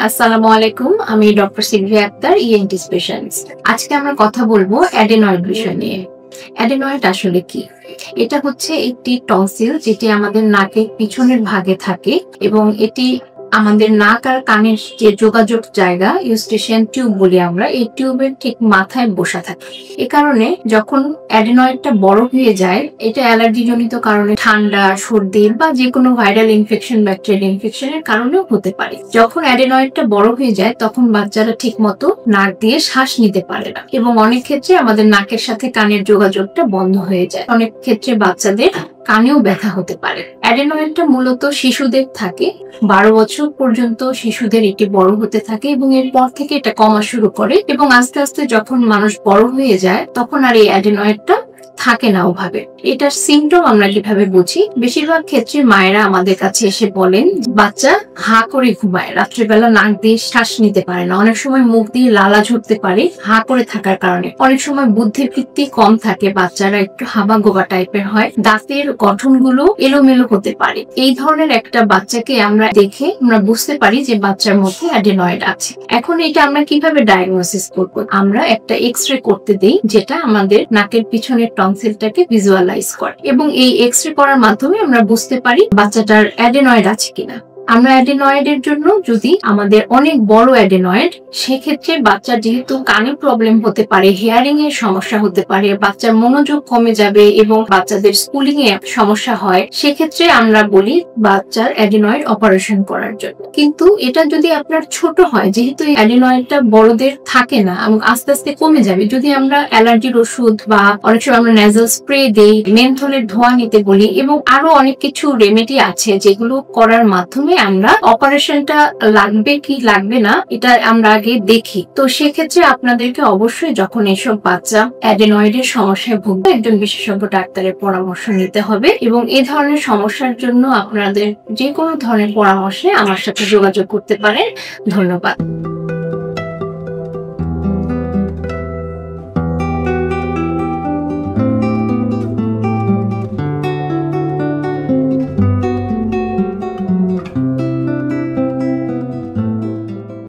আসসালামু আলাইকুম, আমি doctor Silvia Akter, ENT specialist. আজকে আমরা কথা বলবো অ্যাডেনয়েড বিষয় নিয়ে। অ্যাডেনয়েড আসলে কি? এটা হচ্ছে একটি টনসিল যেটি আমাদের নাকের পিছনের ভাগে থাকে এবং এটি আমাদের নাক আর কানের যে যোগাযোগ জায়গা, ইউস্টেশিয়ান টিউব বলি আমরা, এই টিউবের ঠিক মাথায় বসা থাকে। এ কারণে যখন অ্যাডেনয়েডটা বড় হয়ে যায়, এটা অ্যালার্জি জনিত কারণে, ঠান্ডা, সর্দি বা যে কোনো ভাইরাল ইনফেকশন, ব্যাকটেরিয়াল ইনফেকশনের কারণেও হতে পারে। যখন অ্যাডেনয়েডটা বড় হয়ে যায় তখন বাচ্চারা ঠিক মতো নাক দিয়ে শ্বাস নিতে পারে না এবং অনেক ক্ষেত্রে আমাদের নাকের সাথে কানের যোগাযোগটা বন্ধ হয়ে যায়। অনেক ক্ষেত্রে বাচ্চাদের কানেও ব্যথা হতে পারে। অ্যাডেনয়েডটা মূলত শিশুদের থাকে, 12 বছর পর্যন্ত শিশুদের এটি বড় হতে থাকে এবং এরপর থেকে এটা কমা শুরু করে এবং আস্তে আস্তে যখন মানুষ বড় হয়ে যায় তখন আর এই অ্যাডেনয়েডটা থাকে না ওভাবে। এটার সিমটম আমরা কিভাবে বুঝি? বেশিরভাগ ক্ষেত্রে মায়েরা আমাদের কাছে এসে বলেন বাচ্চা হা করে ঘুমায়, রাত্রিবেলা নাক দিয়ে শ্বাস নিতে পারে না, অনেক সময় মুখ দিয়ে লালা ঝরতে পারে হা করে থাকার কারণে, অনেক সময় বুদ্ধিবৃত্তি কম থাকে, বাচ্চারা একটু হাবা গোবা টাইপের হয়, দাঁতের গঠনগুলো এলোমেলো হতে পারে। এই ধরনের একটা বাচ্চাকে আমরা দেখে আমরা বুঝতে পারি যে বাচ্চার মধ্যে অ্যাডেনয়েড আছে। এখন এটা আমরা কিভাবে ডায়াগনোসিস করব? আমরা একটা এক্স-রে করতে দেই, যেটা আমাদের নাকের পিছনের টনসিলটাকে ভিজুয়ালাইজ করে এবং এই এক্স-রে করার মাধ্যমে আমরা বুঝতে পারি বাচ্চাটার অ্যাডেনয়েড আছে কিনা। আমরা অ্যাডেনয়েডের জন্য যদি আমাদের অনেক বড় অ্যাডেনয়েড, সেক্ষেত্রে বাচ্চার যেহেতু কানে প্রবলেম হতে পারে, হিয়ারিং এর সমস্যা হতে পারে, বাচ্চার মনোযোগ কমে যাবে এবং বাচ্চাদের স্কুলিং এ সমস্যা হয়, সেক্ষেত্রে আমরা বলি বাচ্চার অ্যাডেনয়েড অপারেশন করার জন্য। কিন্তু এটা যদি আপনার ছোট হয়, যেহেতু এই অ্যাডেনয়েডটা বড়দের থাকে না এবং আস্তে আস্তে কমে যাবে, যদি আমরা অ্যালার্জির ওষুধ বা অনেক সময় আমরা নেজাল স্প্রে দেই, মেন্থলের ধোঁয়া নিতে বলি এবং আরো অনেক কিছু রেমেডি আছে যেগুলো করার মাধ্যমে আমরা অপারেশনটা লাগবে কি লাগবে না এটা আমরা আগে দেখি। তো সেক্ষেত্রে আপনাদেরকে অবশ্যই যখন এসব বাচ্চা অ্যাডেনয়েডের সমস্যায় ভুগবে, একজন বিশেষজ্ঞ ডাক্তারের পরামর্শ নিতে হবে এবং এই ধরনের সমস্যার জন্য আপনাদের যে কোনো ধরনের পরামর্শে আমার সাথে যোগাযোগ করতে পারেন। ধন্যবাদ।